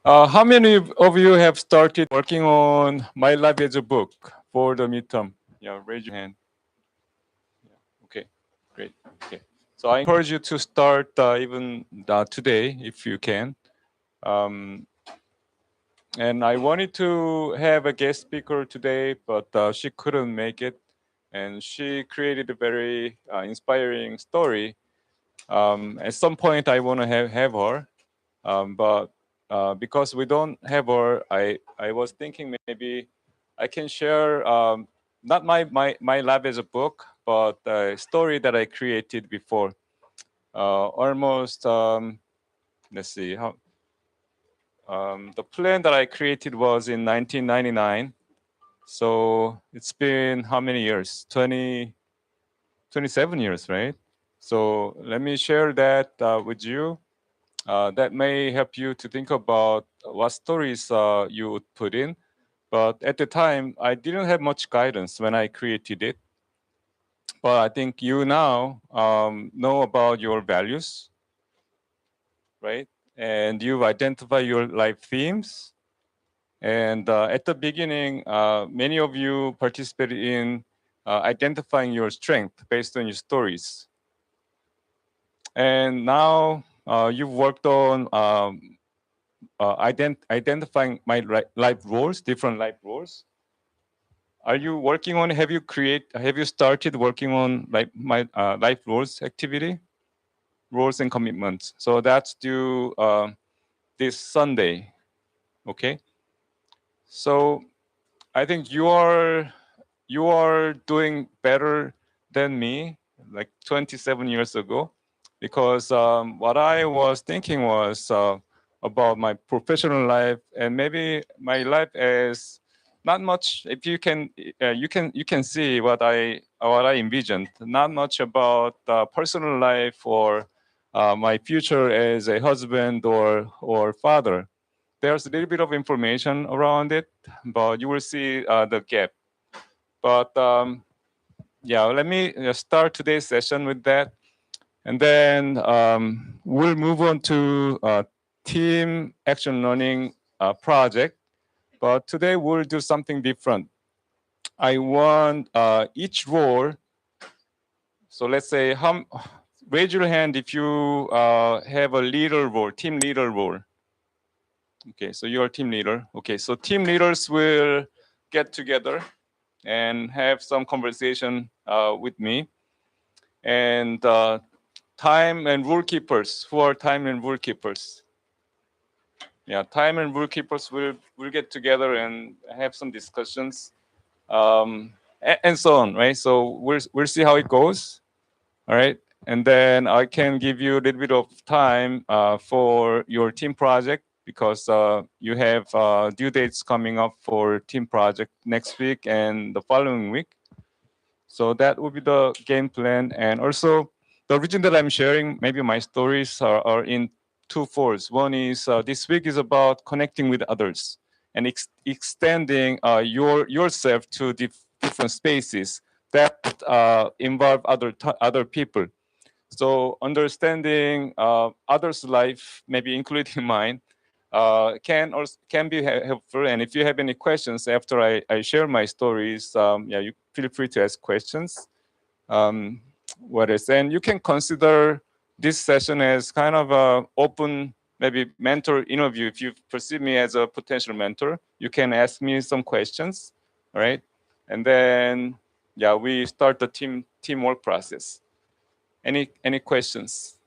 How many of you have started working on My Life as a Book for the midterm? Yeah, raise your hand. Okay, great. Okay, so I encourage you to start even today if you can. Um, and I wanted to have a guest speaker today, but she couldn't make it. And she created a very inspiring story. At some point, I want to have her, but because we don't have her, I was thinking maybe I can share not my lab as a book, but a story that I created before. Almost, let's see, how the plan that I created was in 1999. So it's been how many years? 27 years, right? So let me share that with you. That may help you to think about what stories you would put in. But at the time, I didn't have much guidance when I created it. But I think you now know about your values, right? And you've identified your life themes. And at the beginning, many of you participated in identifying your strength based on your stories. And now you've worked on identifying my life roles, different life roles. Are you working on? Have you started working on like my life roles activity, roles and commitments? So that's due this Sunday. Okay. So I think you are doing better than me, like 27 years ago, because what I was thinking was about my professional life and maybe my life as not much. If you can see what I envisioned. Not much about personal life or my future as a husband or father. There's a little bit of information around it, but you will see the gap. But yeah, let me start today's session with that. And then we'll move on to team action learning project. But today we'll do something different. I want each role. So let's say, raise your hand if you have a leader role, team leader role. Okay, so you're a team leader. Okay, so team leaders will get together and have some conversation with me. And time and rule keepers. Who are time and rule keepers? Yeah, time and rule keepers will get together and have some discussions, and so on, right? So we'll see how it goes. All right. And then I can give you a little bit of time for your team project because you have due dates coming up for team project next week and the following week. So that will be the game plan. And also, the reason that I'm sharing maybe my stories are in two folds. One is this week is about connecting with others and extending yourself to different spaces that involve other people. So understanding others' life, maybe including mine, can be helpful. And if you have any questions after I share my stories, yeah, you feel free to ask questions. Um, what is and you can consider this session as kind of a open, maybe mentor interview. If you perceive me as a potential mentor, you can ask me some questions. All right, and then yeah, we start the teamwork process. Any questions?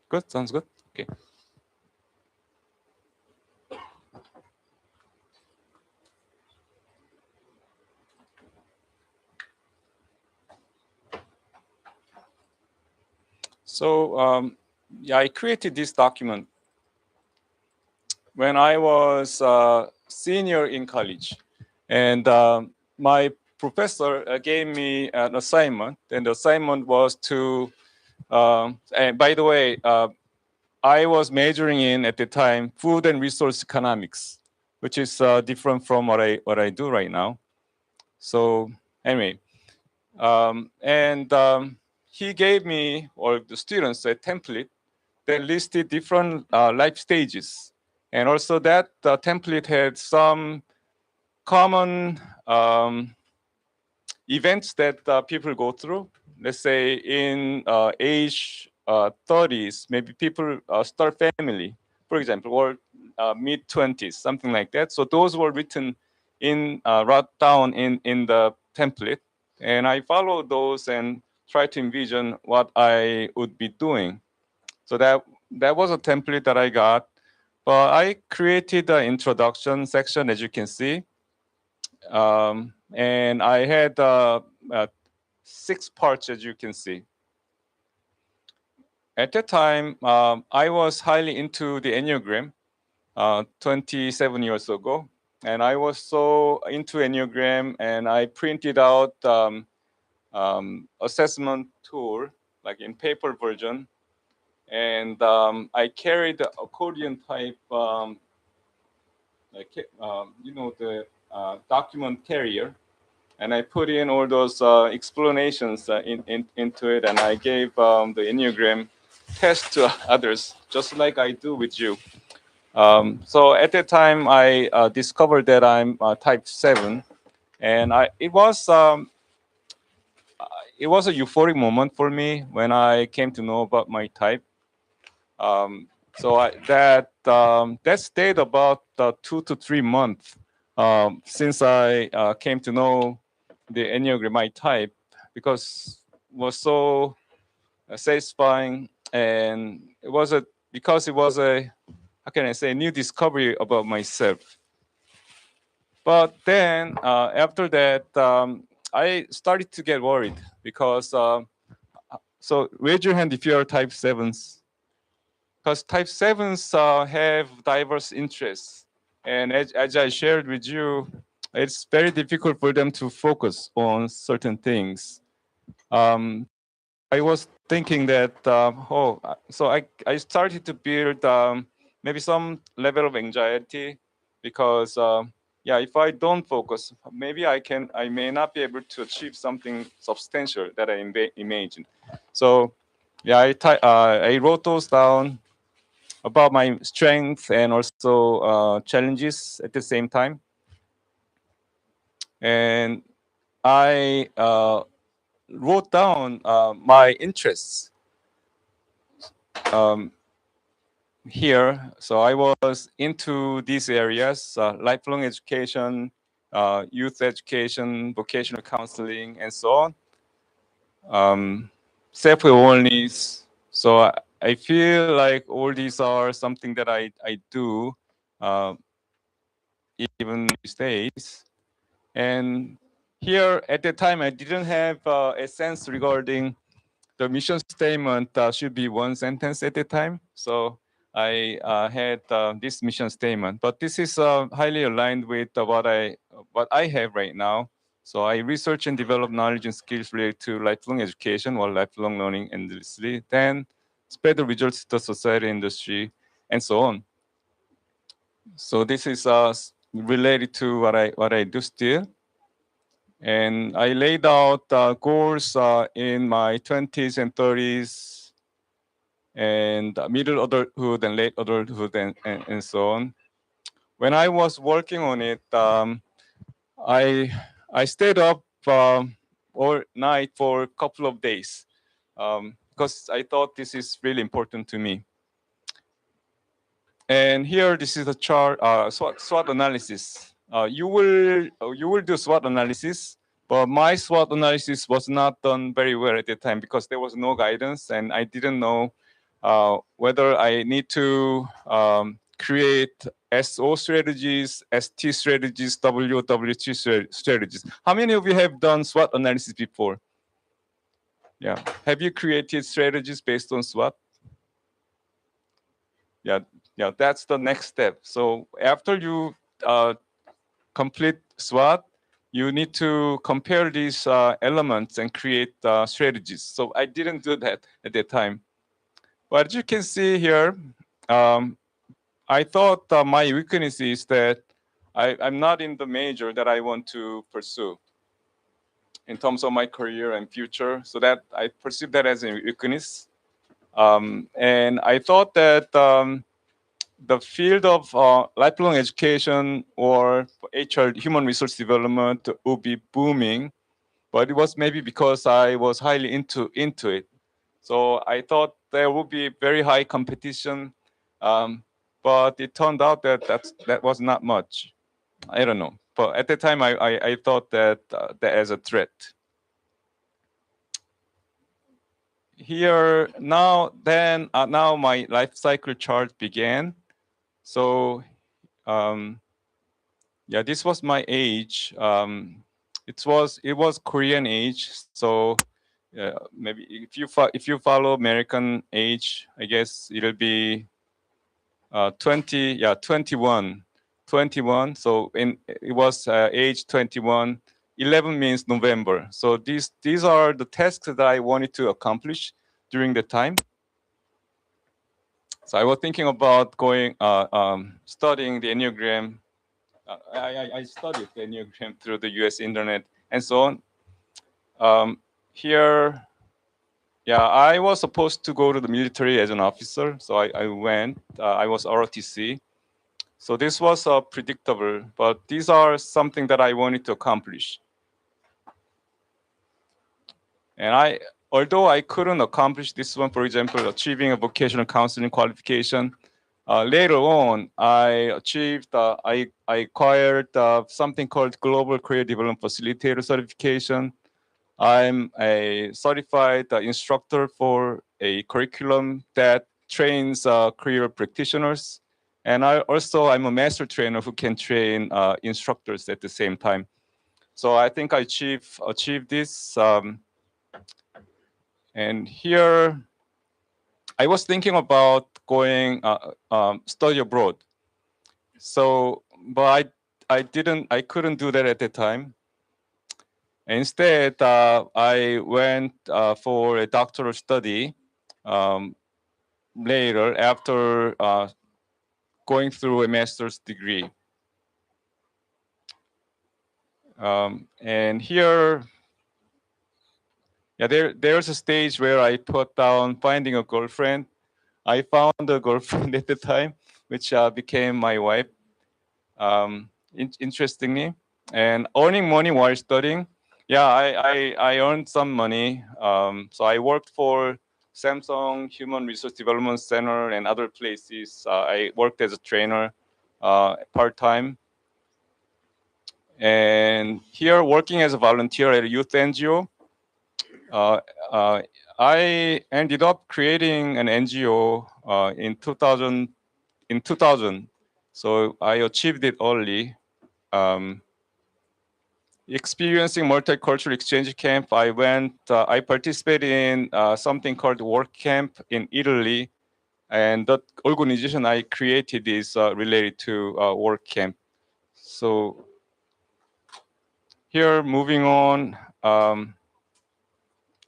Good, sounds good. Okay. So yeah, I created this document when I was senior in college, and my professor gave me an assignment, and the assignment was to. And by the way, I was majoring in at the time food and resource economics, which is different from what I do right now. So anyway, and he gave me or the students a template that listed different life stages. And also that template had some common events that people go through. Let's say in age 30s, maybe people start family, for example, or mid 20s, something like that. So those were written in wrote down in the template, and I followed those and try to envision what I would be doing. So that was a template that I got. But I created the introduction section, as you can see, and I had 6 parts, as you can see. At that time, I was highly into the Enneagram 27 years ago. And I was so into Enneagram, and I printed out assessment tool, like in paper version. And I carried the accordion type, like, the document carrier. And I put in all those explanations into it, and I gave the Enneagram test to others, just like I do with you. So at that time, I discovered that I'm type 7, and it was a euphoric moment for me when I came to know about my type. That stayed about 2 to 3 months since I came to know the Enneagram, my type, because it was so satisfying, and it was a, how can I say, new discovery about myself. But then after that, I started to get worried because so raise your hand if you are type 7s, because type 7s have diverse interests. And as I shared with you, it's very difficult for them to focus on certain things. I was thinking that, so I started to build maybe some level of anxiety because, yeah, if I don't focus, maybe I may not be able to achieve something substantial that I imagine. So, yeah, I wrote those down about my strengths and also challenges at the same time. And I wrote down my interests um, here. So I was into these areas: lifelong education, youth education, vocational counseling, and so on. Self-awareness. So I feel like all these are something that I do uh, even these days. And here at the time, I didn't have a sense regarding the mission statement should be one sentence at a time. So I had this mission statement, but this is highly aligned with what I have right now. So I research and develop knowledge and skills related to lifelong education while lifelong learning endlessly, then spread the results to the society, industry, and so on. So this is related to what I do still. And I laid out goals in my 20s and 30s, and middle adulthood and late adulthood, and so on. When I was working on it, I I stayed up all night for a couple of days because I thought this is really important to me. And here, this is a chart, SWOT analysis. You will do SWOT analysis, but my SWOT analysis was not done very well at the time because there was no guidance, and I didn't know whether I need to create SO strategies, ST strategies, WWT strategies. How many of you have done SWOT analysis before? Yeah. Have you created strategies based on SWOT? Yeah, yeah, that's the next step. So after you complete SWOT, you need to compare these elements and create strategies. So I didn't do that at the time. But you can see here, um, I thought my weakness is that I'm not in the major that I want to pursue in terms of my career and future. So that I perceive that as a weakness. And I thought that the field of lifelong education or HR, human resource development, would be booming, but it was maybe because I was highly into it. So I thought there would be very high competition, but it turned out that that was not much. I don't know, but at the time I thought that as a threat. Here now my life cycle chart began. So yeah, this was my age. It was Korean age. So maybe if you follow American age, I guess it'll be 20. Yeah, 21. 21. So it was age 21. 11 means November. So these are the tasks that I wanted to accomplish during the time. So I was thinking about going studying the Enneagram. I studied the Enneagram through the U.S. internet and so on. Here, yeah, I was supposed to go to the military as an officer, so I went. I was ROTC, so this was predictable. But these are something that I wanted to accomplish, and although I couldn't accomplish this one, for example, achieving a vocational counseling qualification. Later on, I acquired something called Global Career Development Facilitator certification. I'm a certified instructor for a curriculum that trains career practitioners. And I'm a master trainer who can train instructors at the same time. So I think I achieved this. And here, I was thinking about going study abroad. So, but I couldn't do that at the time. Instead, I went for a doctoral study um, later after going through a master's degree. And here, yeah, there's a stage where I put down finding a girlfriend. I found a girlfriend at the time, which became my wife. Interestingly, and earning money while studying. Yeah, I earned some money. So I worked for Samsung Human Resource Development Center and other places. I worked as a trainer part time. And here, working as a volunteer at a youth NGO, uh, uh, I ended up creating an NGO in 2000. In 2000, so I achieved it early. Um, Experiencing multicultural exchange camp, I participated in something called work camp in Italy, and that organization I created is related to work camp. So here, moving on,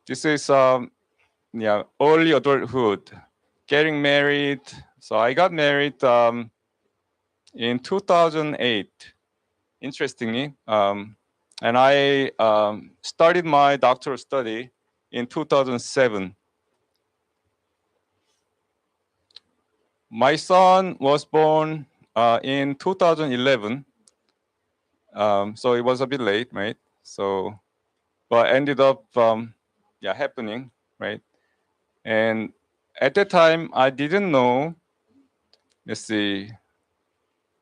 this is yeah, early adulthood, getting married. So I got married in 2008. Interestingly, and I started my doctoral study in 2007. My son was born in 2011, so it was a bit late, right? So, but ended up, yeah, happening, right? And at that time, I didn't know. Let's see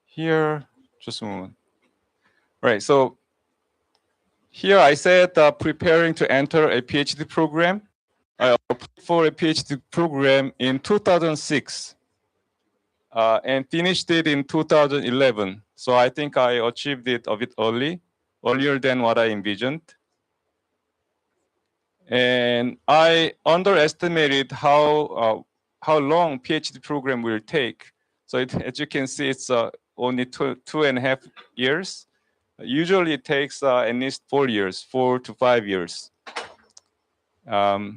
here, just a moment. Right. So here I said preparing to enter a PhD program. I applied for a PhD program in 2006 and finished it in 2011. So I think I achieved it a bit earlier than what I envisioned. And I underestimated how long PhD program will take. So as you can see, it's only 2.5 years. Usually it takes at least 4 years, 4 to 5 years. I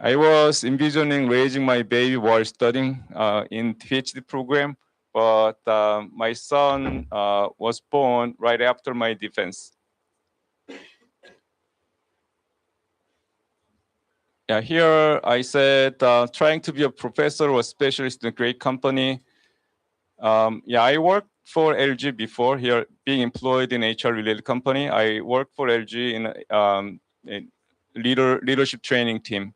was envisioning raising my baby while studying in PhD program, but my son was born right after my defense. Yeah, here I said trying to be a professor or specialist in a great company. Yeah, I worked for LG before here, being employed in HR related company. I worked for LG in a leadership training team.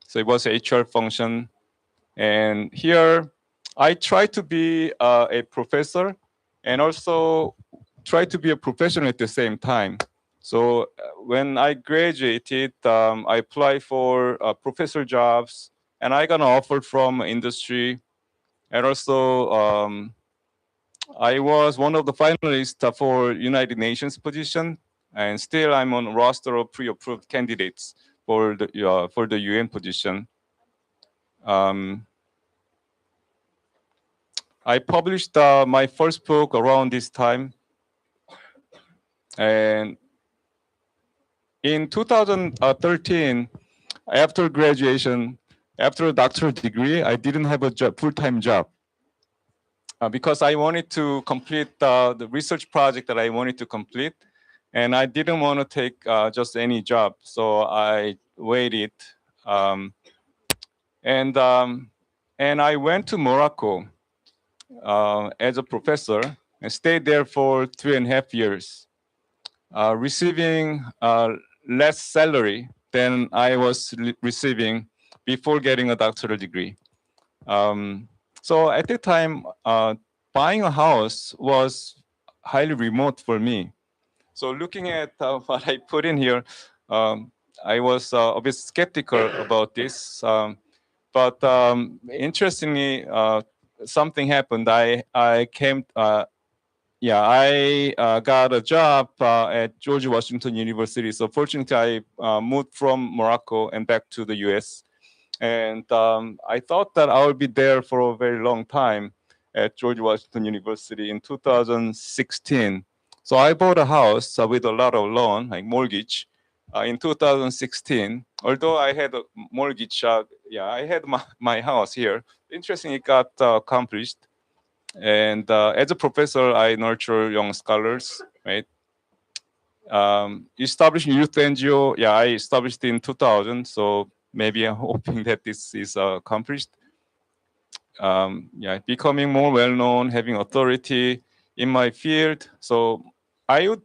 So it was HR function. And here I try to be a professor and also try to be a professional at the same time. So when I graduated, I applied for professor jobs and I got an offer from industry. And also I was one of the finalists for United Nations position, and still I'm on roster of pre-approved candidates for the UN position. Um, I published my first book around this time, and in 2013, after graduation, after a doctoral degree, I didn't have a job, full-time job. Because I wanted to complete the research project that I wanted to complete, and I didn't want to take just any job, so I waited, um, and um, and I went to Morocco as a professor and stayed there for 3.5 years, receiving less salary than I was receiving before getting a doctoral degree. Um, so at the time, buying a house was highly remote for me. So looking at what I put in here, um, I was a bit skeptical about this. But interestingly, something happened. I came. Yeah, I got a job at George Washington University. So fortunately, I moved from Morocco and back to the U.S. And I thought that I would be there for a very long time at George Washington University in 2016. So I bought a house with a lot of loan, like mortgage, in 2016. Although I had a mortgage, yeah, I had my house here. Interestingly, it got accomplished. And as a professor, I nurture young scholars, right? Establishing youth NGO, yeah, I established in 2000. So maybe I'm hoping that this is accomplished. Yeah, becoming more well-known, having authority in my field. So I would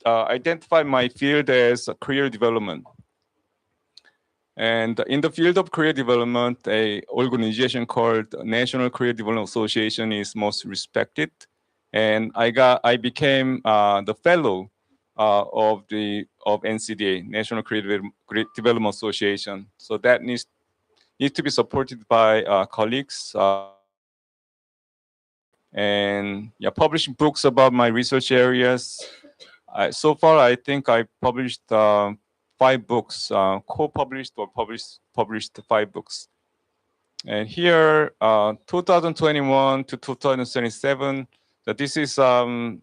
identify my field as career development. And in the field of career development, a organization called National Career Development Association is most respected. And I became the fellow of NCDA, National Career Development Association. So that needs to be supported by colleagues. And yeah, publishing books about my research areas. So far, I think I published 5 books, co-published or published 5 books. And here, 2021 to 2027, that this is the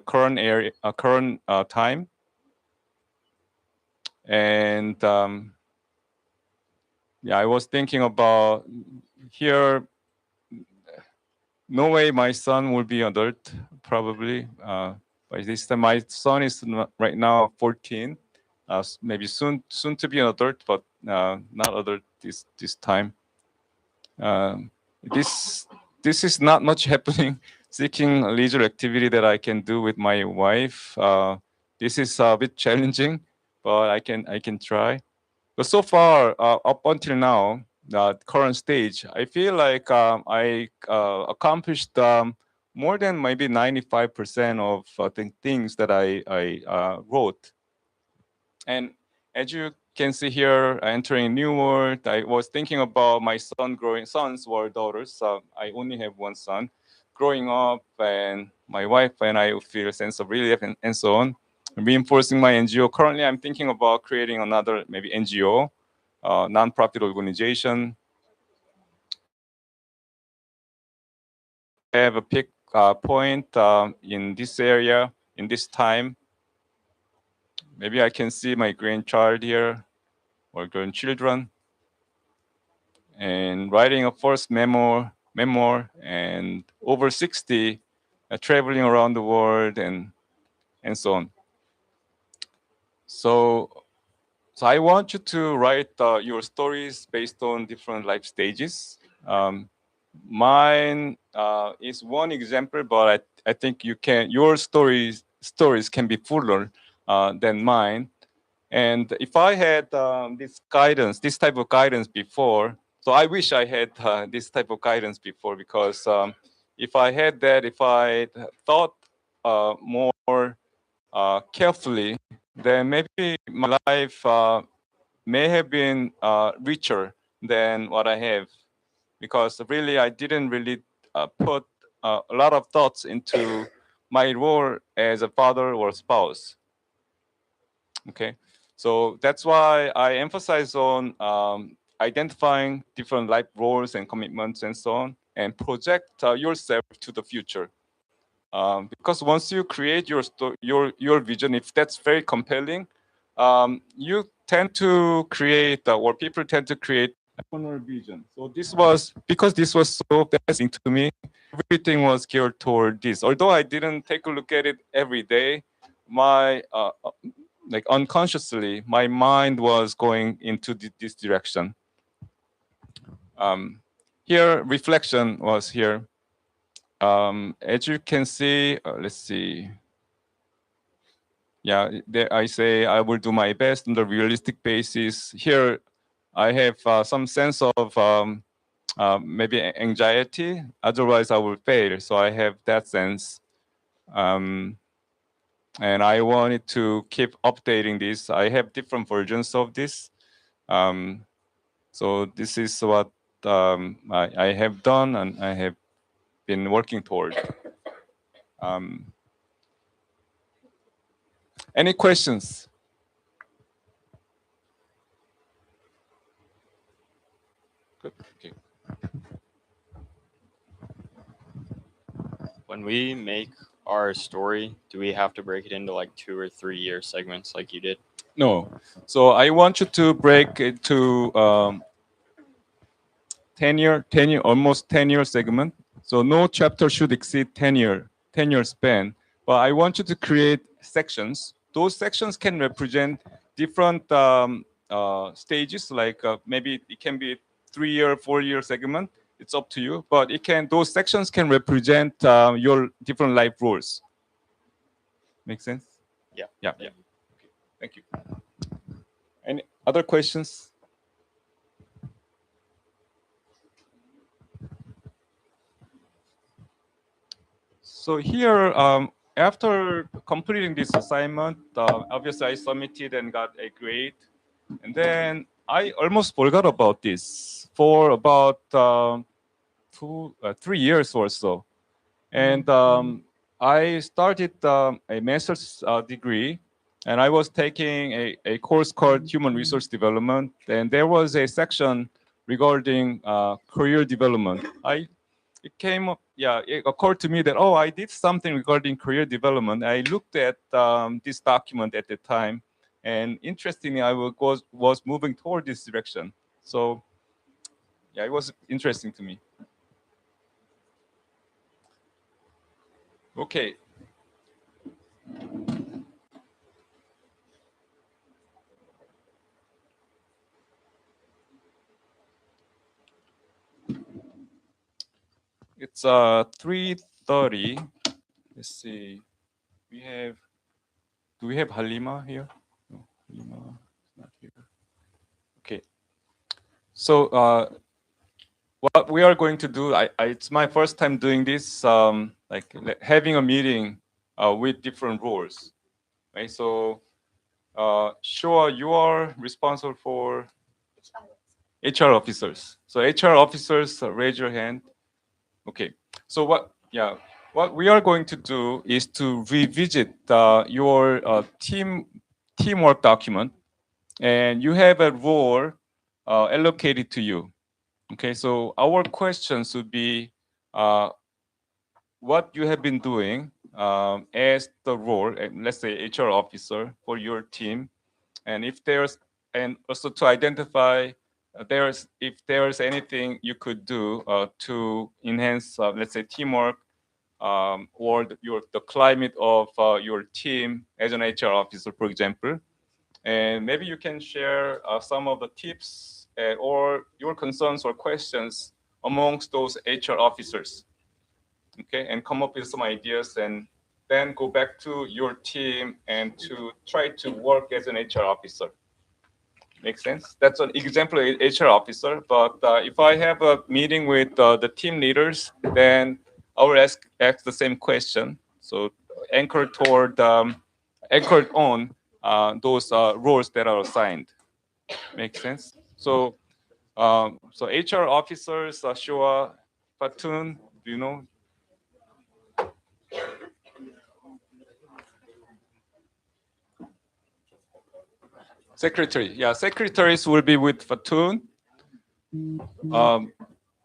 current area, current time. And yeah, I was thinking about here. No way, my son will be adult probably. By this time, my son is right now 14. Maybe soon to be an adult, but not adult this time. Um, this this is not much happening. Seeking leisure activity that I can do with my wife. This is a bit challenging, but I can try. But so far, up until now, current stage, I feel like I accomplished more than maybe 95% of the things that I wrote. And as you can see here, entering a new world, I was thinking about my sons or daughters. I only have one son, growing up, and my wife and I feel a sense of relief and so on. Reinforcing my NGO. Currently, I'm thinking about creating another maybe NGO, nonprofit organization. I have a pick point in this area, in this time. Maybe I can see my grandchild here or grandchildren. And writing a first memoir and over 60 traveling around the world and so on. So So I want you to write your stories based on different life stages. Mine is one example, but I think your stories can be fuller than mine. And if I had this type of guidance before, so I wish I had this type of guidance before, because if I had that, if I thought more carefully, then maybe my life may have been richer than what I have, because really I didn't really put a lot of thoughts into my role as a father or spouse. Okay, so that's why I emphasize on identifying different life roles and commitments and so on, and project yourself to the future. Because once you create your vision, if that's very compelling, you tend to create, or people tend to create a personal vision. So this was so fascinating to me. Everything was geared toward this. Although I didn't take a look at it every day, my like unconsciously, my mind was going into this direction. Here, reflection was here. As you can see, let's see. Yeah, there I say I will do my best on the realistic basis. Here, I have some sense of maybe anxiety. Otherwise, I will fail. So I have that sense. And I wanted to keep updating this. I have different versions of this. So this is what I have done and I have been working toward. Any questions? Good. Okay. When we make our story, do we have to break it into like 2 or 3 year segments like you did? No. So I want you to break it to 10 year, almost 10-year segment. So no chapter should exceed 10-year span. But I want you to create sections. Those sections can represent different stages. Like maybe it can be 3-year, 4-year segment. It's up to you. But those sections can represent your different life roles. Make sense? Yeah. Yeah. Yeah. Okay. Thank you. Any other questions? So here, after completing this assignment, obviously I submitted and got a grade. And then I almost forgot about this for about 3 years or so. And I started a master's degree, and I was taking a course called Human Resource Development. And there was a section regarding career development. It came up, yeah, it occurred to me that, oh, I did something regarding career development. I looked at this document at the time, and interestingly, I was moving toward this direction. So, yeah, it was interesting to me. Okay. It's 3:30. Let's see. We have. Do we have Halima here? No, Halima is not here. Okay. So what we are going to do, it's my first time doing this, like having a meeting with different roles, right? So sure, you are responsible for HR officers. So HR officers, raise your hand. Okay. So what we are going to do is to revisit your teamwork document, and you have a role allocated to you. Okay. So our questions would be what you have been doing as the role, let's say HR officer for your team, and and also to identify if there's anything you could do to enhance, let's say, teamwork, or the climate of your team as an HR officer, for example. And maybe you can share some of the tips or your concerns or questions amongst those HR officers. Okay, and come up with some ideas and then go back to your team and to try to work as an HR officer. Make sense? That's an example of HR officer. But if I have a meeting with the team leaders, then I will ask the same question. So anchored anchored on those roles that are assigned. Make sense? So so HR officers, Shua, Patun, do you know? Secretary, yeah, secretaries will be with Fatun.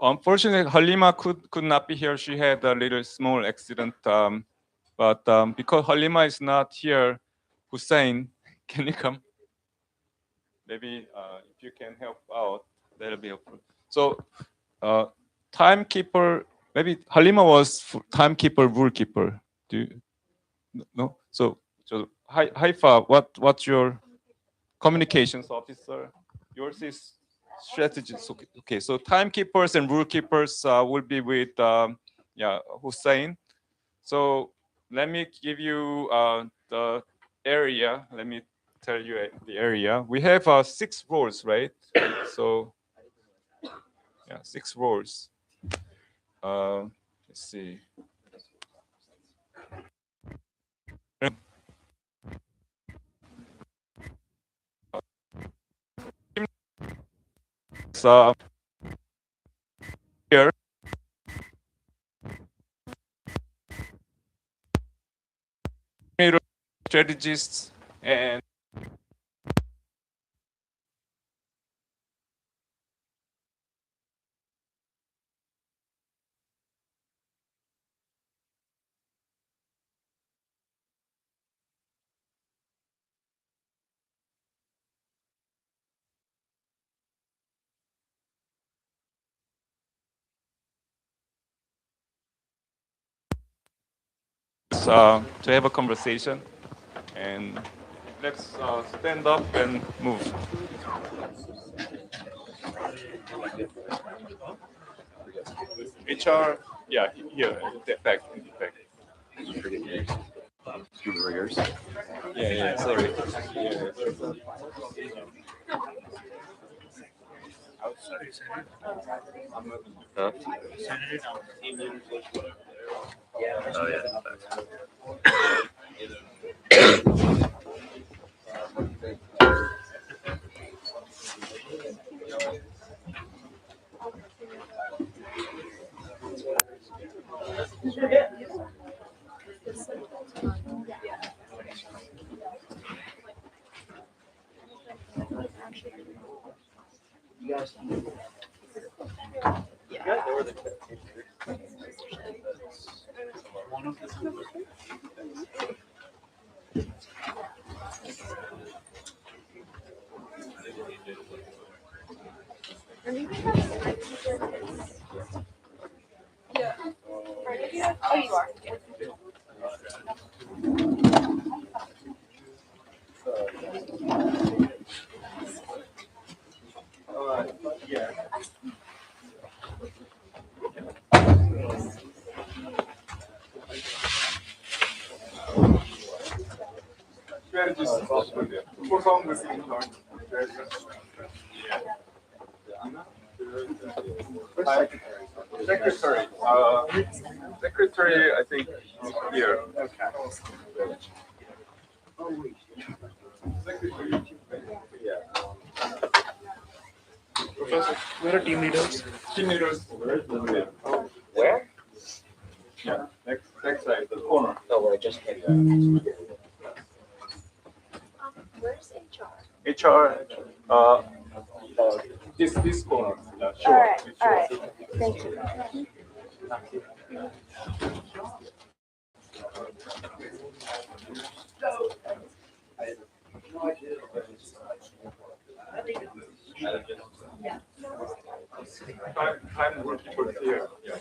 Unfortunately, Halima could not be here. She had a little small accident. But because Halima is not here, Hussein, can you come? Maybe if you can help out, that'll be helpful. So, timekeeper. Maybe Halima was timekeeper, rule keeper. Do you no? So Haifa, what's your communications officer? Yours is strategist. Okay. So timekeepers and rule keepers will be with yeah, Hussein. So let me give you the area. Let me tell you the area. We have 6 roles, right? So yeah, 6 roles. Let's see. So here strategists and to have a conversation. And let's stand up and move. HR, yeah, here, back, back. Yeah, sorry. Yeah. Huh? Oh yeah. Oh, you are. Yeah. Strategist is also there. What's wrong with secretary. Secretary, I think here. Secretary. Yeah. Professor, where are team leaders? Team leaders over there. Where? Yeah, next side, the corner. Oh, where I just came Where's HR? HR, this corner. Sure. All right. All right. Thank you. Time working for here. Yeah.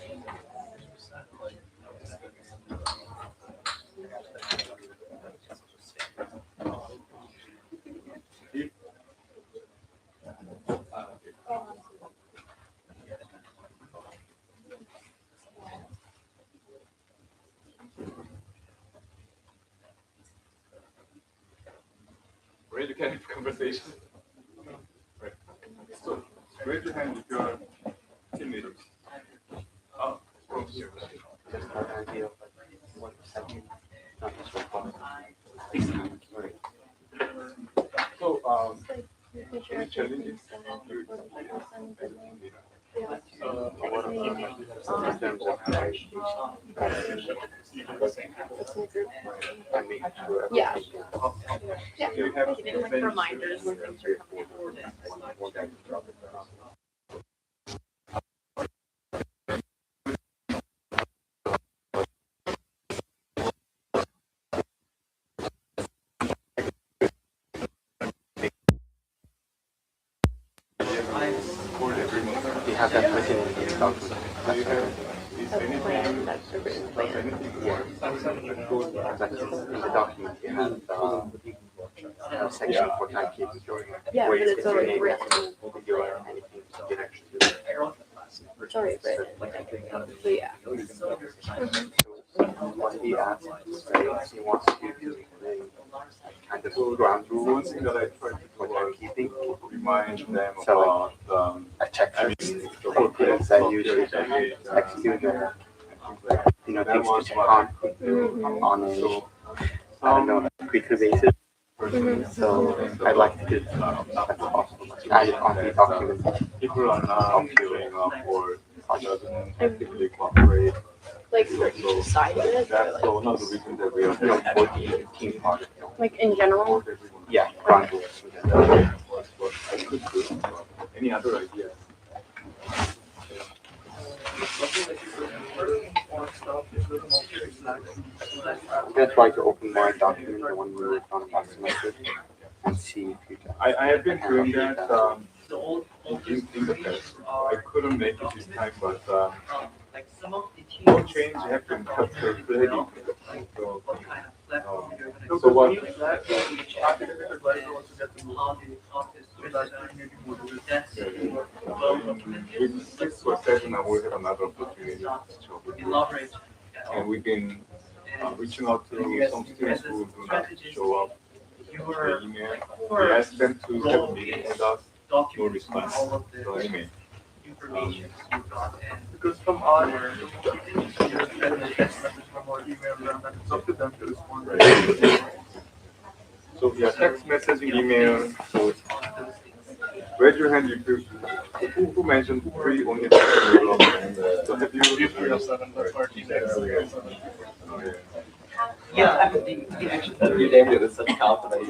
where you can have conversation. Right. So raise your hand if you are team leaders. From here. Just an idea of like 1%, not just 1%. So, any challenges? In terms of Yeah. Do you have Reminders when things are coming forward. we have that written in the document. do you have is anything does anything work? That's in the document. We have a section for timekeeping. Yeah, but it's already Your written. name, your anything you can actually do. It's already written. So yeah. What he asked is he wants to do a kind of ground One rules thing that I try to do for was timekeeping. remind them So, about A checklist the of things that you should execute, that things to was check what on a, I don't know, a quicker basis. So I'd like to do that if possible. Add it on the document. people are not showing up or doesn't actively cooperate. Like for each side of it, or That's one of the reasons that we are You know, for the team project. like in general. Yeah, ground rules. What I could do. Any other ideas? I'm gonna try to open my document, the one we worked on last semester, and see if you can. I have been doing that in the past. I couldn't make it this time, but no change happened after Friday. So what? With 6 or 7, I will have another opportunity to show with you. And we've been reaching out to some students who do not show up to the email. We asked them to have a meeting with us. No response. So anyway. Because from our it's up to them to respond. So yeah, text messaging, email. So raise your hand if you who mentioned free only development. So have you? 3 of 7, that's our team. Oh, yeah. Yeah, you named it with such confidence.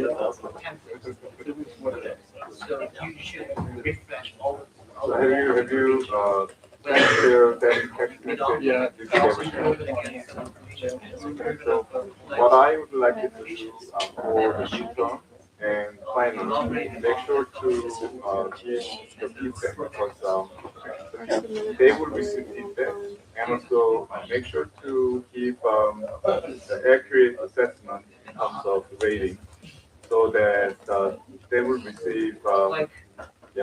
So you should refresh all of So have you shared that text message? Yeah. Did you ever share? So what I would like you to do for the midterm and final, make sure to give the feedback because they will receive feedback, and also make sure to give the accurate assessment in terms of rating, so that they will receive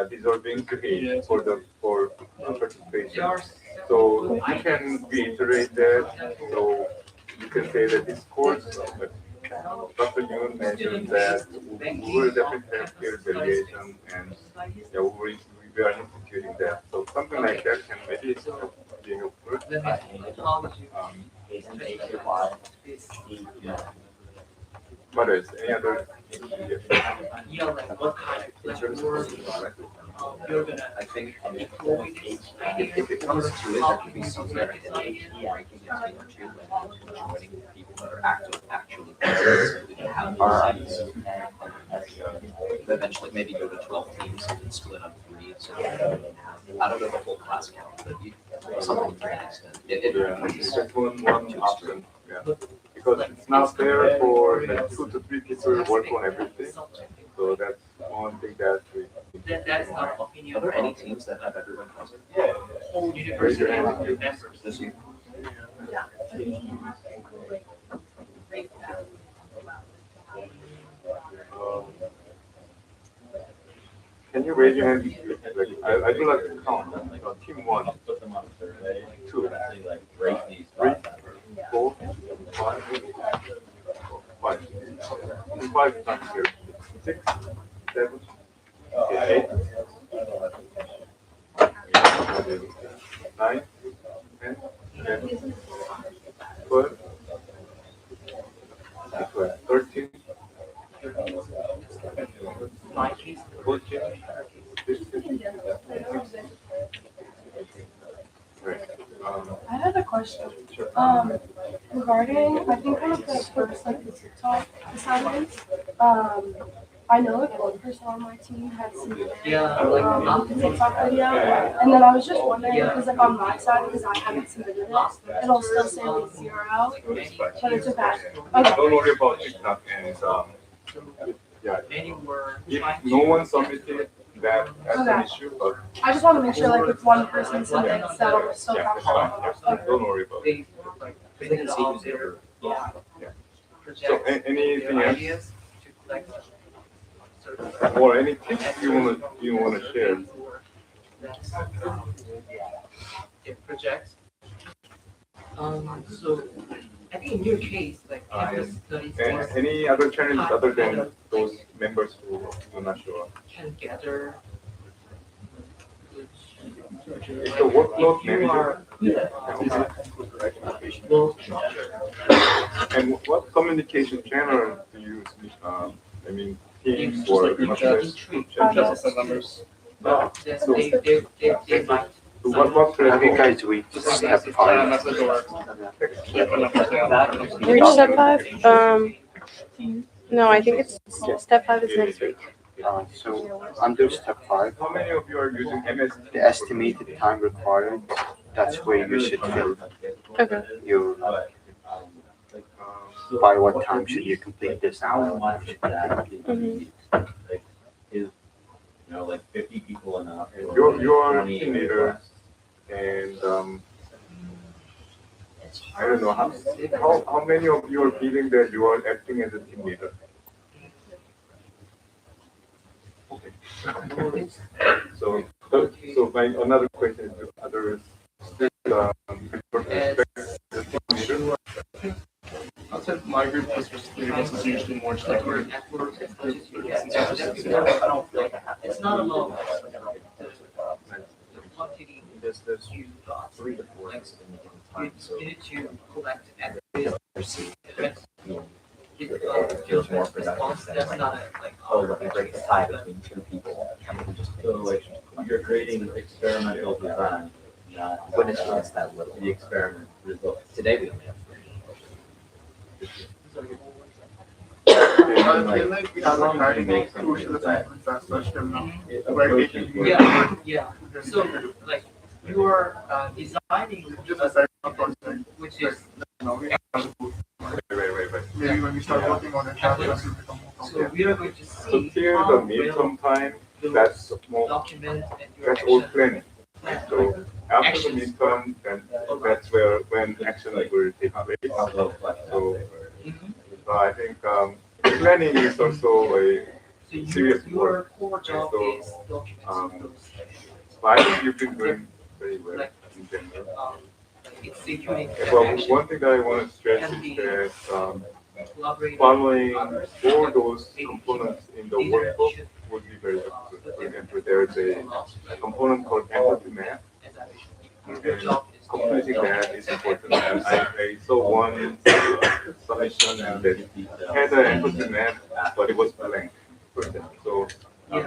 deserving grade for participation. So you can reiterate that. So you can say that this course, Dr. Yoon mentioned that we will definitely have peer evaluation, and we are instituting that. So something like that can maybe be helpful. What else? Any other? What kind of work you're gonna, I think, if it comes to it, that could be somewhere in the AP ranking is more to joining people that are actually have our eventually maybe go to 12 teams and split up 3. So I don't know the whole class count, but something to that extent. That's one option. Yeah. Because it's not fair for 2 to 3 people to work on everything. So that's one thing that we. That is our opinion. Are there any teams that have everyone present? Yeah. Whole university members this year. Can you raise your hand? I do like to count. Team 1, 2, 3, 4, 5, 5 times here. 6, 7, 8, 9, 10, 11, 12, 13, 14, 15. Right. I had a question. Regarding, I think one of the first like the TikTok assignments, I know like one person on my team had submitted the TikTok video, and then I was just wondering because like on my side because I haven't submitted it, it'll still say like 0, but it's okay. Okay. Don't worry about TikTok and yeah. If no one submitted that as an issue, but I just want to make sure like if one person submits, that'll still yeah, count. it's fine. Yeah, don't worry about it. They can see who's ever. So anything else or any tips you wanna share? It projects. So I think in your case, like campus studies And any other challenges other than those members who do not show up? can gather. Is the workload If you are manager? well structured, And what communication channel do you use? I mean, Teams or Microsoft numbers. But then they might. What Have you guys reached step 5? Reach step 5? No, I think it's step 5 is next week. So under step 5, How many of you are using MS? the estimated time required, that's where you should fill Okay. your, by what time should you complete this? Mhm. Like 50 people enough. You're a team leader, and I don't know how many of you are feeling that you are acting as a team leader. Okay. So my another question is to others. Outside my group, because is usually more just like we're It's not about the quantity There's you 3 to 4 things in the time, so you need to collect every feels more productive than that's like, not like oh, let me break the tie between 2 people. And we can just make like you're creating experimental design, not when it's just that little. The experiment results. Today we only have 3. Yeah. I feel like we have a very crucial assignments as such till now. We're taking Yeah. So like you are designing just aside from project. which is Wait. Maybe when we start working on it, that will become more so we are going to So see till how the well midterm time, you that's more, document and your that's all action planning. plan. So after the midterm, then that's when action will take place. So I think planning is also a So serious your work. core job So, is documenting those But I think you've been doing very well in general. executing Well, action, one thing that I want to stress is that collaborating following with others. all those components in the workbook would be very helpful. For example, there's a component called empathy map. Your job is to Completing that is important. And I saw one submission and that had an empathy map, but it was blank. For example. So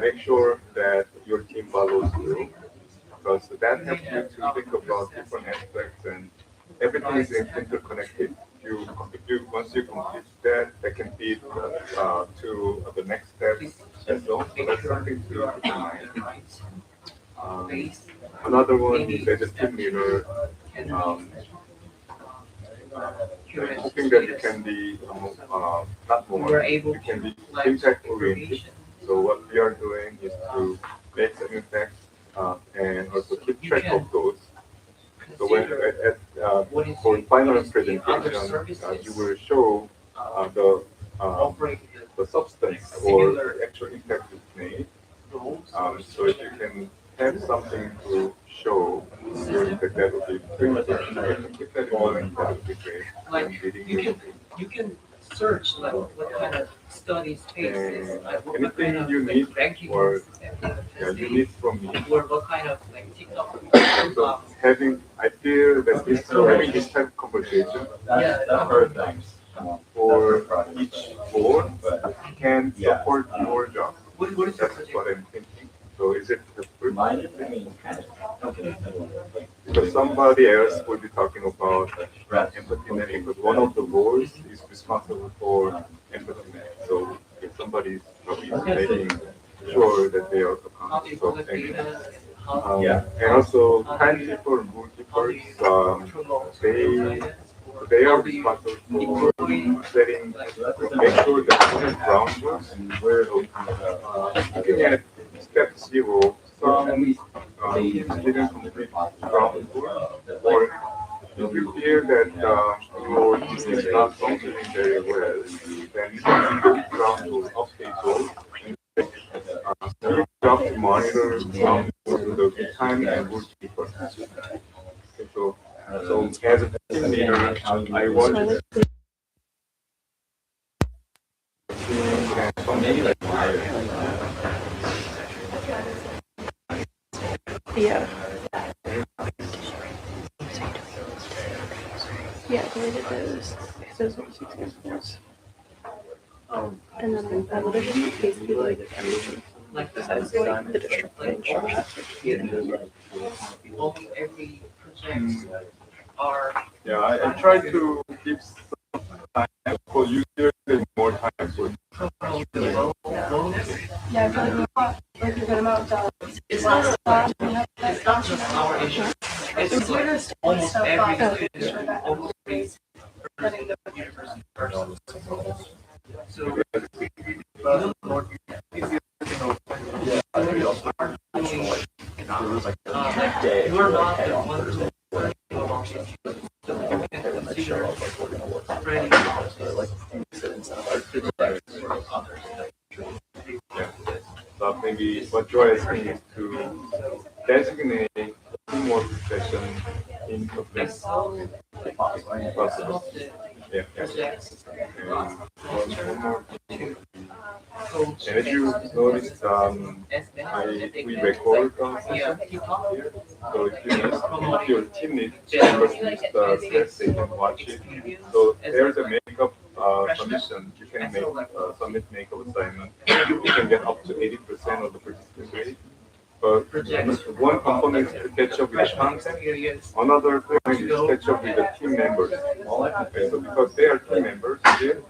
make sure that your team follows through, because that helps you to think about different aspects and everything is interconnected. Once you complete that, that can feed to the next steps and so on. So that's something to keep in mind. Another one is as a team leader, hoping that you can be not more, you can be impact oriented. So what we are doing is to make some impact and also keep track of those. So when for final presentation, you will show the substance or the actual impact you made. So if you can have something to show your impact, that would be great. Keep that in mind, that would be great. Like you can search like what kind of study spaces, like what anything kind of you like need ranking or system you need from me. or what kind of like TikTok So I feel that having this type of conversation paradigms for each board can support your job. what is your That's what I'm thinking. So is it helpful? Because somebody else will be talking about empathy netting, but one of the roles is responsible for empathy net. So if somebody is probably making sure that they are how do you accountable collect for anything. data? How do And also timetable multiples, promote they are responsible for setting, make sure that we have ground rules. Looking at step 0, some didn't complete ground rule, or if you feel that your team is not functioning very well, then you can put ground rules, update those, you have to monitor the time and work people. So as a team leader, I want to Yeah. Yeah, deleted those. Those were just examples. And then I would have basically like everything. Besides like the district instructor. almost every project are yeah, I try to give some time for users and more time for Yeah, I feel like we got like a good amount done. it's Last not time we had that it's not just our issue. It's It's like weird to almost stuff every up, student, sure that almost every everybody's letting the university person. So you are not the one who is learning about issues. So you can consider spreading So maybe what you're asking is to designate a teamwork session in the place possible. Yeah. And as you noticed, we record session here. So if your team needs members use the test, they can watch it. So there's a makeup submission. You can make submit makeup assignment. You can get up to 80% of the participant rate. But one component is to catch up with the content. Another point is to catch up with the team members. Okay, so because they are team members here,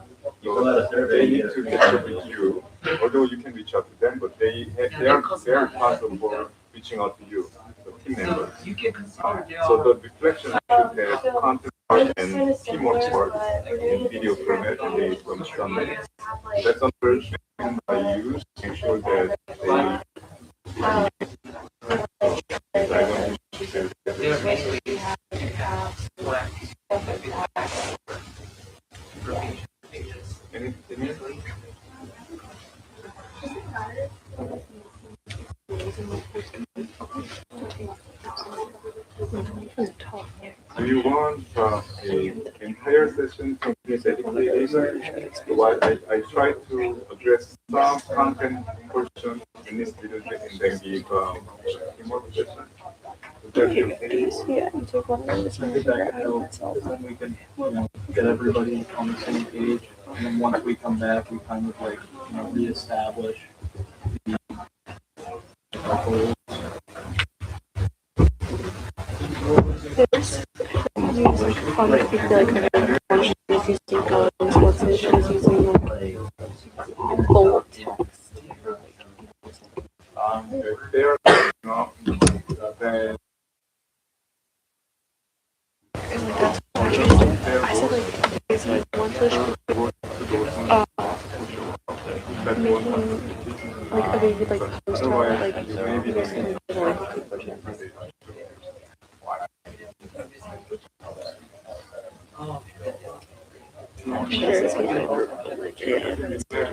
so they need to catch up with you. Although you can reach out to them, but they are responsible for reaching out to you, the team members. So the reflection should have content part and teamwork part in video format based on some minutes. That's another thing I use to make sure that they do you want an entire session to be dedicated? So I try to address some content portion in this little bit and then give more session. Yeah, you take one of those and figure out how to solve them. We can, get everybody on the same page, and then once we come back, we kind of like, reestablish our goals. There's use like fun if you feel like everyone is using goals, what's it is using like bold text. If they are then I said like it's like one solution making like a baby like post about like using like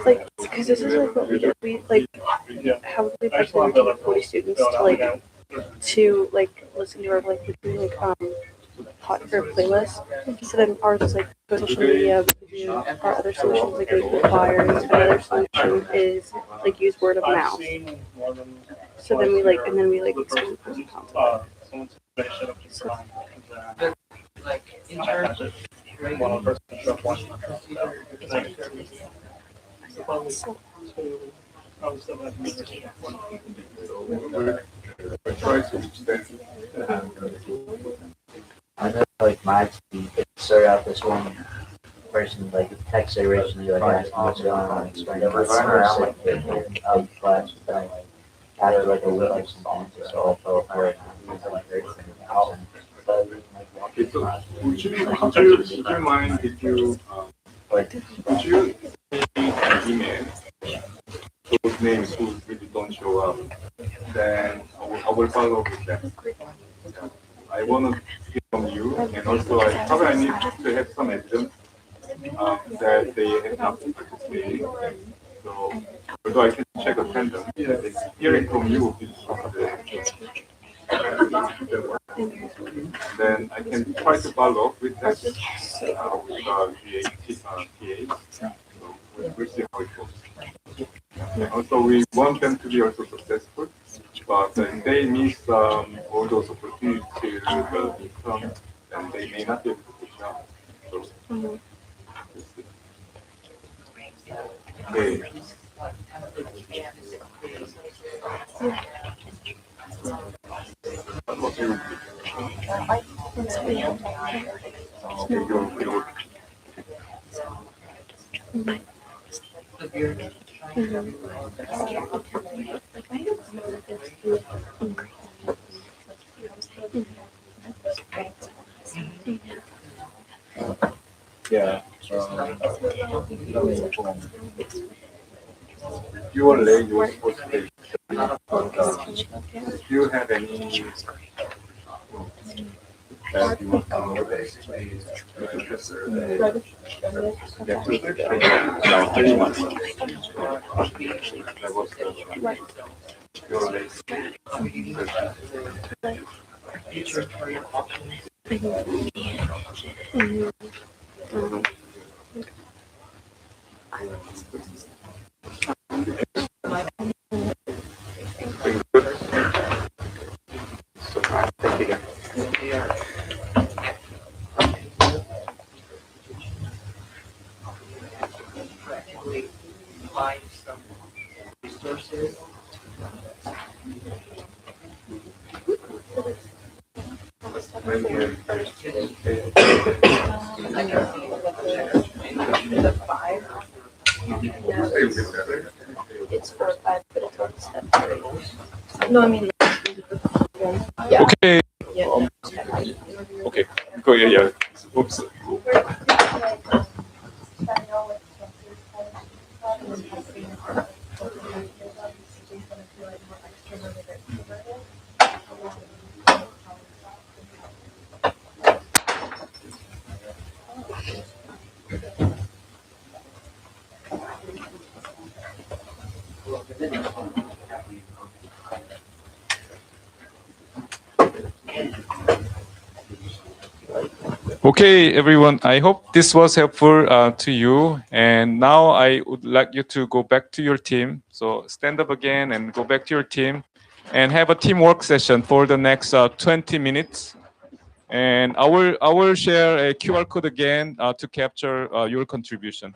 like because this is like what we did. We like how would we present to 40 students to like listen to our like we do like or playlist. So then ours is like go to social media. We do our other solutions like we do flyers. Another solution is like use word of mouth. So then we like expand the content. So, Like in terms of We try to extend. I know like my team could start out this one person like text originally like asking what's going on, explaining like of class, but then like after like a week or something, just all fell apart. Okay, so would you mind if you would you email those names who really don't show up? Then I will follow up with them. I want to hear from you, and also I need to have some evidence that they have not participated. So although I can check attendance, hearing from you is then I can try to follow up with that with our PA. So we'll see how it goes. And also, we want them to be also successful, but if they miss all those opportunities to the midterm, then they may not be able to push out. So, okay. What do you Yeah. You were late, you were supposed to be. Do you have any that you want to know? No, 31. That was your late. future career options. Thank you. Practically find some resources. it's 4 or 5, but it's on step 3. No, I mean, Yeah. Okay. Yeah. Okay. Go. Yeah. Oops. Okay, everyone. I hope this was helpful to you. And now I would like you to go back to your team. So stand up again and go back to your team and have a teamwork session for the next 20 minutes. And I will share a QR code again to capture your contribution.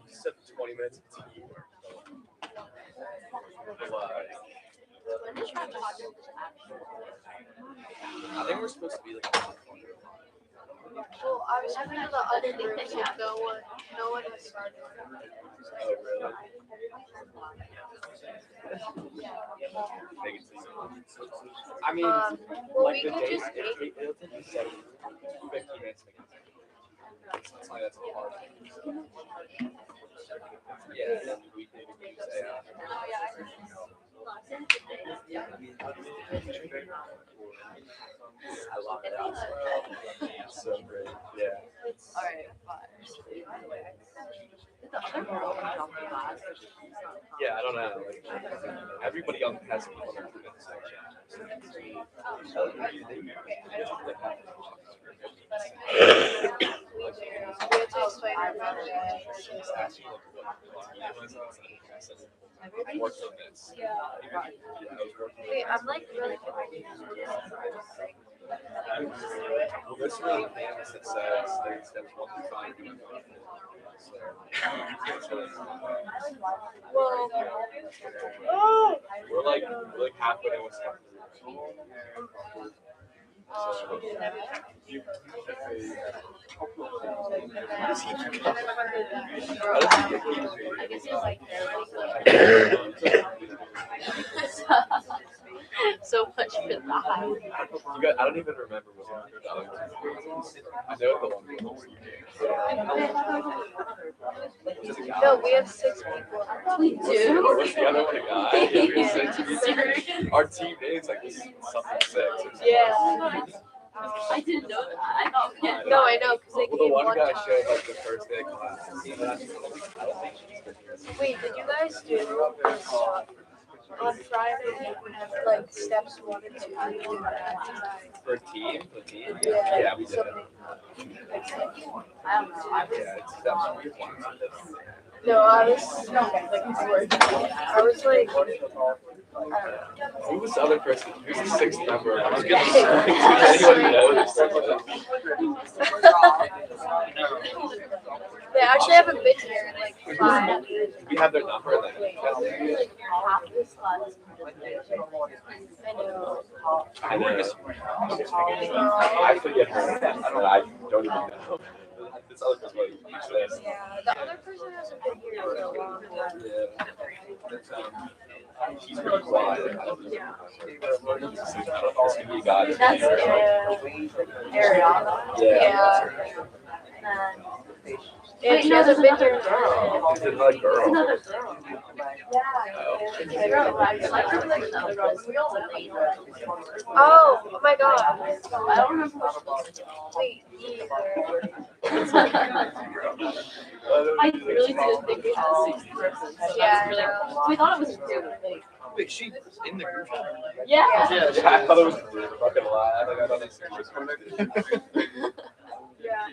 Just 20 minutes of tea. I think we're supposed to be like. Well, I was having the other groups and no one has started. Oh, really? I mean, Well, like we the could day, just make it'll take you 15 minutes to make it. It's like that's hard. Yeah, and then we can use AI. I love it. It's so great. Yeah. All right, fine. The other girl from Doctoral class. Yeah, I don't know. Like, everybody else has people on their comments section. We had to explain our Wait, I'm like really There's really things that says there's steps 1 through 5. well. We're like halfway to what's happening. So much for that. I don't even remember what I know the one. No, we have 6 people. We do. Was the other one a guy? Yeah, we have 6. Our team is like something 6. Yeah. I didn't know that. I thought. No, I know because they Well, came the one guy time. showed like the first day of class. Wait, did you guys do on Friday like steps 1 and 2? For team? The team? Yeah. Yeah, we did. I don't know. Yeah, it's steps 1. No, I was like, Who was the other person? Who's the 6th member? I was getting anybody know? they actually haven't been here in like 5 years. We have their number then. I forget her. I don't even know. This other person exists. Yeah, the other person hasn't been here for a long time. Yeah. She's really quiet. Yeah. This could be a guy. That's Ariana. Yeah. And she hasn't been here. It's another girl. Another girl. Oh my god. I don't remember what Wait. I really didn't think we had 6 persons. Yeah, I Really, know. we thought it was really late. Wait, she's in the group chat? Yeah. I thought it was I'm not gonna lie. I thought it was Yeah.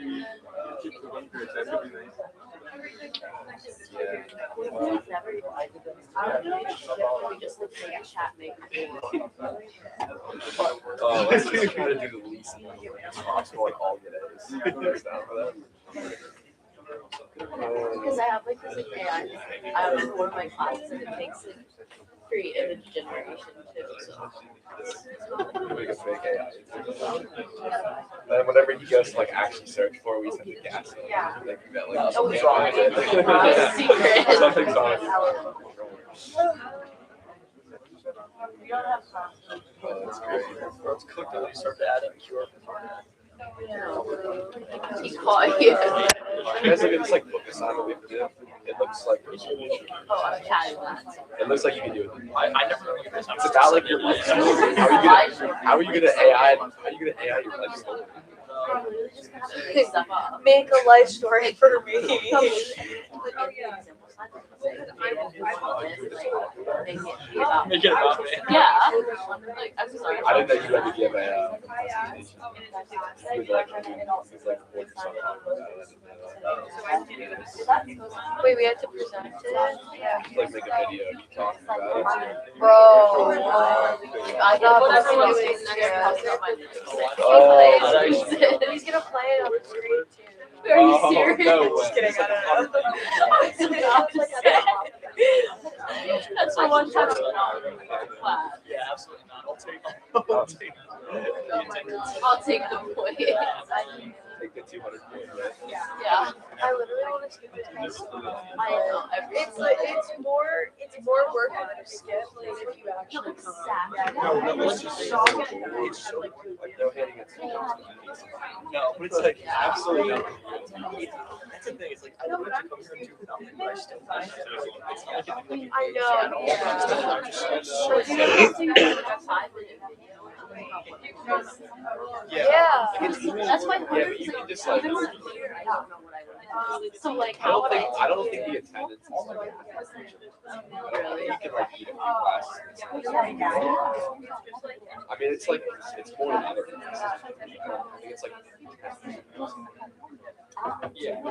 Let's try to do the least amount as possible, like all good A's. Down for that. Because I have like this like AI. I have one of my classes and it takes like create image generation too. So Make a fake AI. And whenever he goes to like actually search for, we send the gas. Yeah. Like that, like Oh, something's yeah. on it. Secret. Something's on it. Oh, that's great. Let's click on it, start adding QR. He caught you. You guys look at this like book assignment we did. It looks like Oh, I'm chatting that. it looks like you can do it. I never really did this. It's about like your life story. How are you gonna AI? How are you gonna AI your life story? Pick stuff up. Make a life story for me. Make it about me. Yeah. Like, I'm sorry. I didn't know you had to give a Wait, we have to present it? Yeah. like make a video of you talking about it. Bro, I got whatever was doing next He's gonna play it on the screen too. Are you serious? No way. Just kidding, I don't know. That's the one time I'm not class. Yeah, absolutely not. I'll take the point. Take the 200 points, right? Yeah. I literally want to skip this test. I know. It's more work than a skip. Like if you actually It's like no hitting it. No, but it's like absolutely nothing. That's the thing. It's like I don't want to come here and do nothing, but I still want to. I know. Yeah. That's my Yeah, but you can just like. even when I'm here, I don't know what I would do. So like I how don't would think the attendance is like. I don't think you can like eat a few classes. I mean, it's like it's more than other classes. I think it's like. Yeah.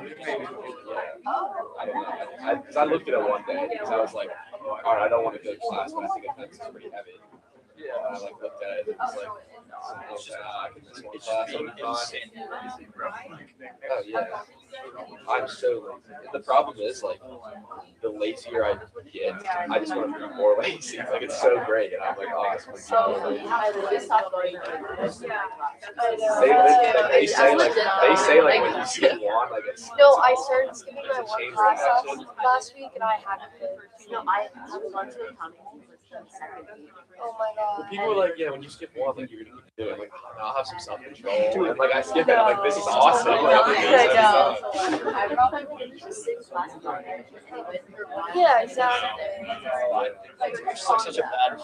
I don't know. Because I looked at it one day because I was like, all right, I don't want to go to class, but I think attendance is pretty heavy. Yeah. And I like looked at it and was like, I can miss one class every time. Oh yeah. I'm so lazy. And the problem is like the lazier I get, I just want to be more lazy. Like it's so great, and I'm like, oh, it's so lazy. They say like when you skip one, like it's. No, I started skipping my one class last week and I haven't been. No, I haven't gone to accounting since the second week. Oh my god. Well, people are like, yeah, when you skip one, like you're gonna keep doing it. Like, I'll have some self-control. And like I skip it, I'm like, this is awesome. Like, I'm doing this every time. Yeah, exactly. It's like such a bad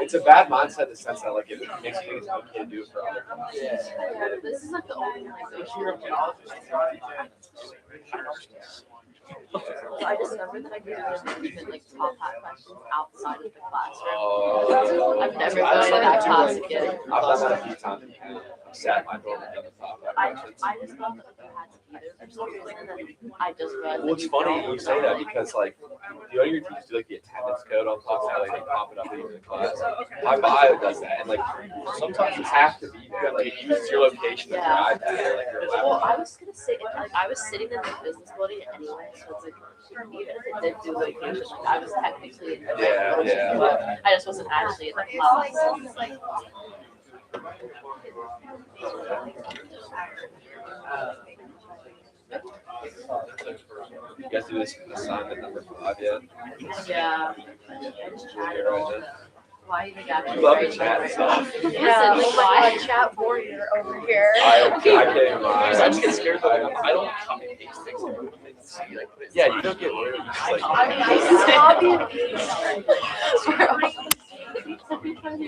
It's a bad mindset in the sense that like it makes you think it's okay to do it for other classes. Yeah, this is like the only I discovered that I could even like top hat questions outside of the classroom. I've never done that class again. I've done that a few times. I've sat in my dorm and done the top hat questions. I just thought that I had to either for some reason, and then I just realized. Well, it's funny you say that because like the other teachers do like the attendance code on class, how like they pop it up in the class. My bio does that, and like sometimes you have to be there. Like it uses your location of your iPad or like your laptop. Well, I was gonna say, like, I was sitting in the business building anyway, so it's like, even if it did do location, like, I was technically in the Yeah. but I just wasn't actually in the class. You guys do this assignment number 5 yet? Yeah. Why you got You love the chat stuff. Yeah, like my chat warrior over here. I can't even lie. I just get scared that I don't copy and paste things. Yeah, you don't get worried. You just like. Copy and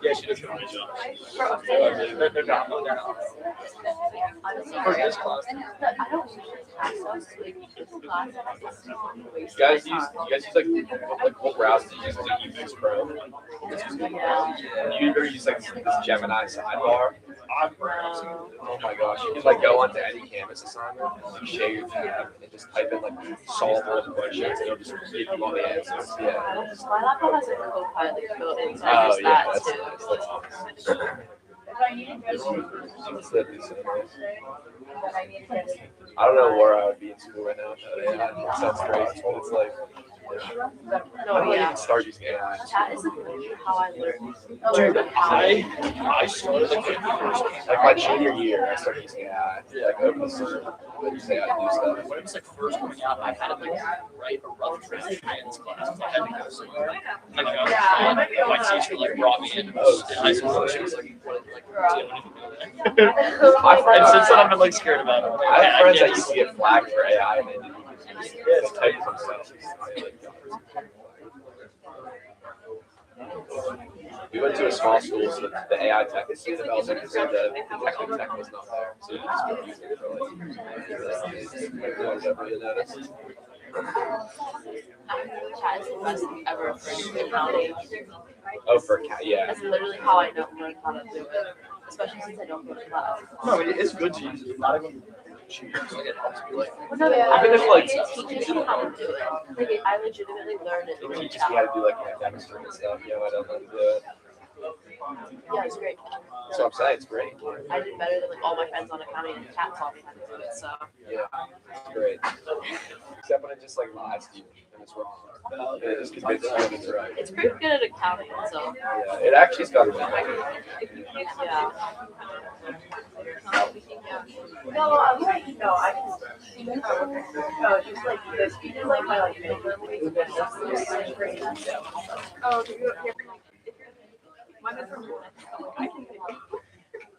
Yeah, she does a good job. They're not. For this class. You guys use like what browser do you use? Is it Uvix Pro? You ever use like this Gemini sidebar? Oh my gosh, you can like go onto any Canvas assignment, you share your tab, and just type in like solve all the questions, and it'll just give you all the answers. Yeah. My laptop has a co-pilot built in, so I Oh use yeah, that that's too. nice. That's nice. I don't know where I would be in school right now. It sounds crazy, but it's like. I don't even start using AI. That is how I learned. Dude, I started Like my junior year, I started using AI. Like over the summer, you say I do stuff. when it was like first coming out, I had to like write a rough draft trans class. I had to go somewhere. Like my teacher like brought me in high school. She was like, and since then I've been like scared about it. I have friends that used to get flagged for AI and they didn't even type themselves. We went to a small schools, the AI tech is still developing, because the technical tech was not there. So you can just be using it for like, noticed. Chat is the best thing ever for accounting. Oh, for cat, yeah. That's literally how I learned how to do it, especially since I don't go to class. No, it's good to use it. Not even cheap. Like it helps you like. No, I've been there for like. it teaches you how to do it. Like I legitimately learned it. It teaches me how to do like academic stuff. You know, I don't know how to do it. Yeah, it's great. So I'm saying it's great. I did better than like all my friends on accounting, and Kat taught me how to do it. So yeah, it's great. Except when it just like lies to you and it's wrong. It just convinces you that it's right. it's pretty good at accounting. So yeah, it actually's got to be. yeah. No, I'm like, no, I can. No, just like this. Just like my like. Oh,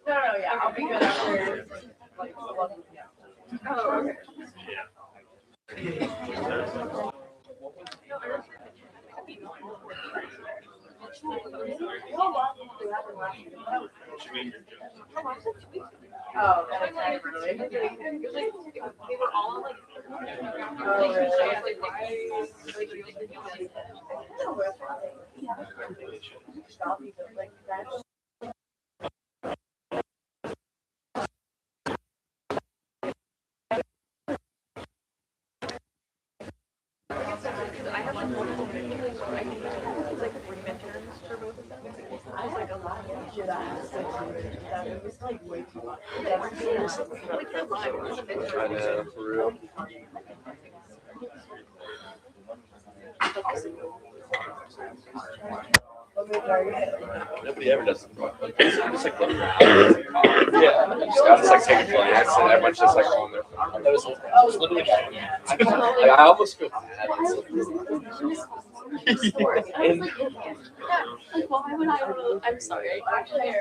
no, yeah, I'll be good after. Oh, okay. Oh, that's really. They were all like. Oh, really? I have like one whole midterm, so I think it's like 3 midterms for both of them. I was like a lot of shit that was like way too much. I know, for real. Nobody ever does it. It's like looking around. Yeah, you just gotta like take a glance and everyone's just like on their phone. That was literally like, I almost feel bad. And, like, why would I? I'm sorry. I actually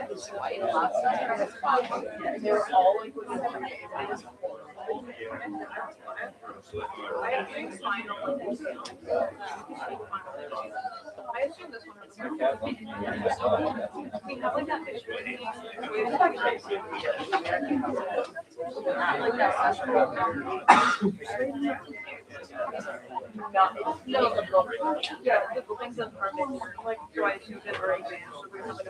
it's like. They were all like looking at me. It was I assume this one is we have like that visual. Like that yeah, the buildings of permits like twice you did or exams. So we have like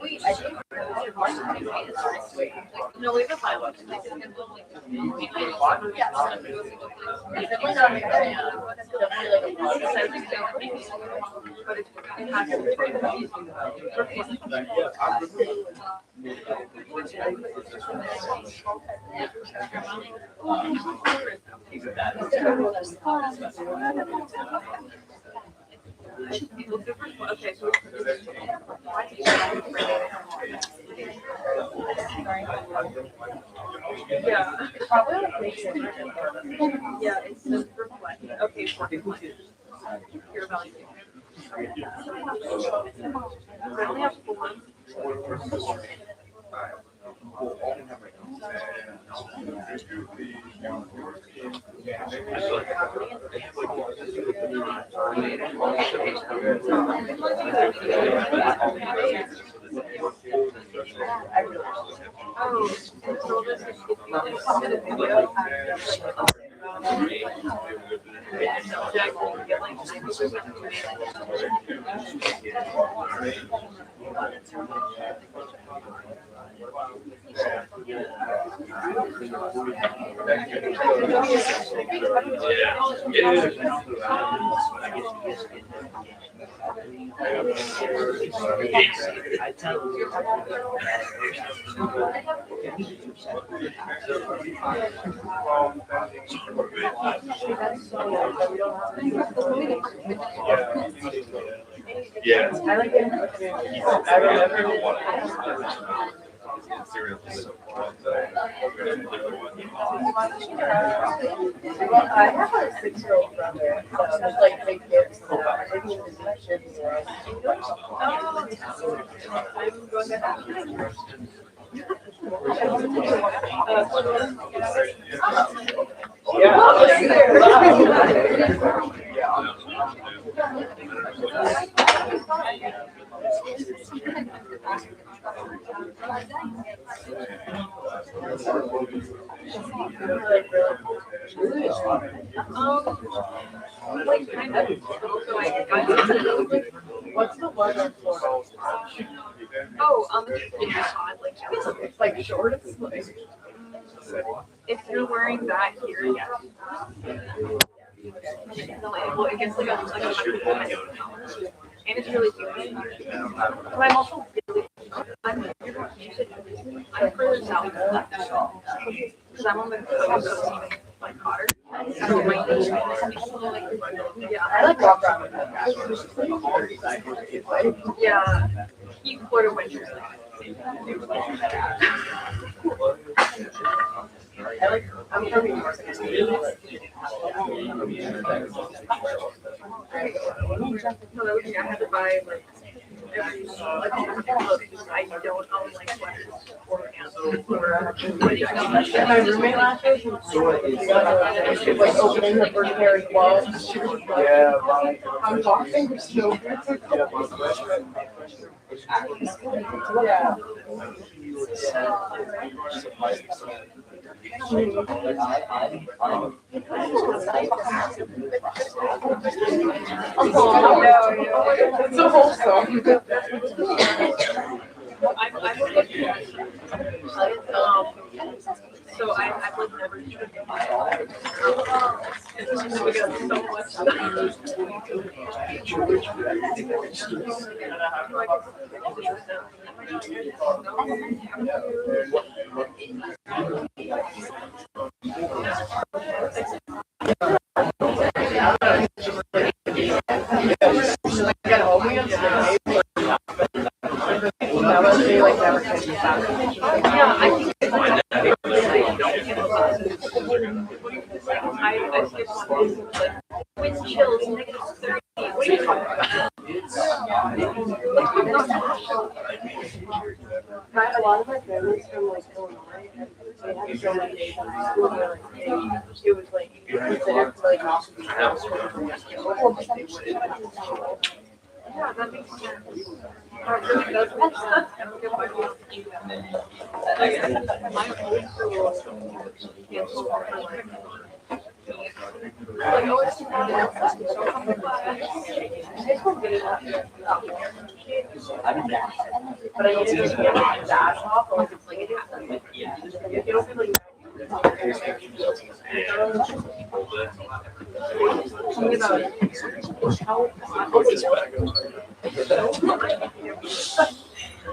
Wait, I think no, we have a bylaw. Okay, so yeah, probably yeah, it's just reflect. Okay, for your value. I only have 4. Oh, so this is a video. Yeah. I like it. I remember I have a 6-year-old brother, so there's like big gifts and everything is Like kind of. So what's the weather for? Oh, it's hot. Like shorts. If you're wearing that here, yeah. No, well, it gets like a and it's really humid. But I'm also really, I'm further south because I'm on the coast, so it's even like hotter. So yeah, I like walk around. Yeah, heat quarter winter. I'm from New York. No, that was I had to buy like every I don't own like sweaters or My roommate last year, she was like opening her first pair of gloves. Yeah, right. I'm talking so good. Yeah. It's so wholesome. So I've like never so we got so much yeah, I think it's like I skipped one like wind chills -30. What are you talking about? A lot of my families from like Illinois, they had so many days in school where like it was like considered like not to be out. Yeah, that makes sense. Really does make sense. I don't get why we don't do that. My old school kids were like, oh, it's But I used to get my dash off, like it's like it happens. You don't feel like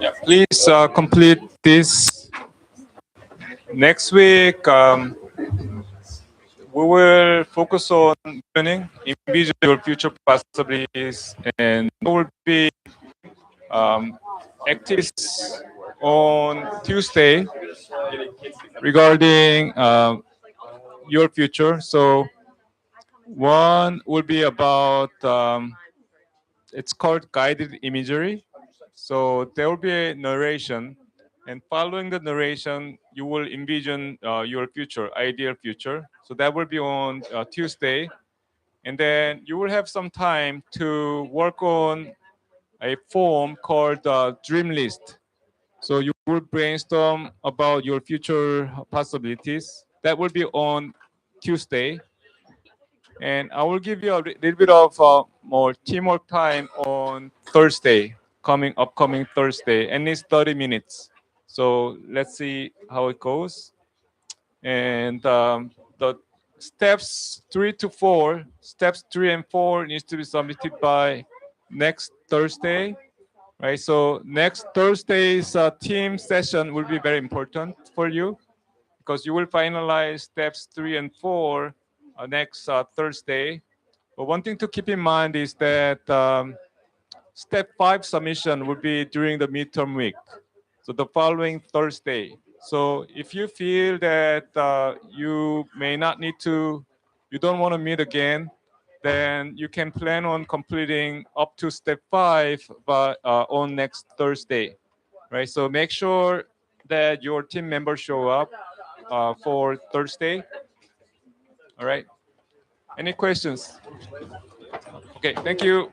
Yeah, please complete this. Next week, we will focus on learning, envision your future possibilities, and there will be activities on Tuesday regarding your future. So one will be about it's called guided imagery. So there will be a narration, and following the narration, you will envision your future, ideal future. So that will be on Tuesday, and then you will have some time to work on a form called Dream List. So you will brainstorm about your future possibilities. That will be on Tuesday. And I will give you a little bit of more teamwork time on Thursday, upcoming Thursday, and it's 30 minutes. So let's see how it goes. And the steps 3 and 4 needs to be submitted by next Thursday, right? So next Thursday's team session will be very important for you because you will finalize steps 3 and 4 next Thursday. But one thing to keep in mind is that step 5 submission will be during the midterm week. So the following Thursday. So if you feel that you may not need to, you don't want to meet again, then you can plan on completing up to step 5 but, on next Thursday, right? So make sure that your team members show up for Thursday. All right. Any questions? Okay, thank you.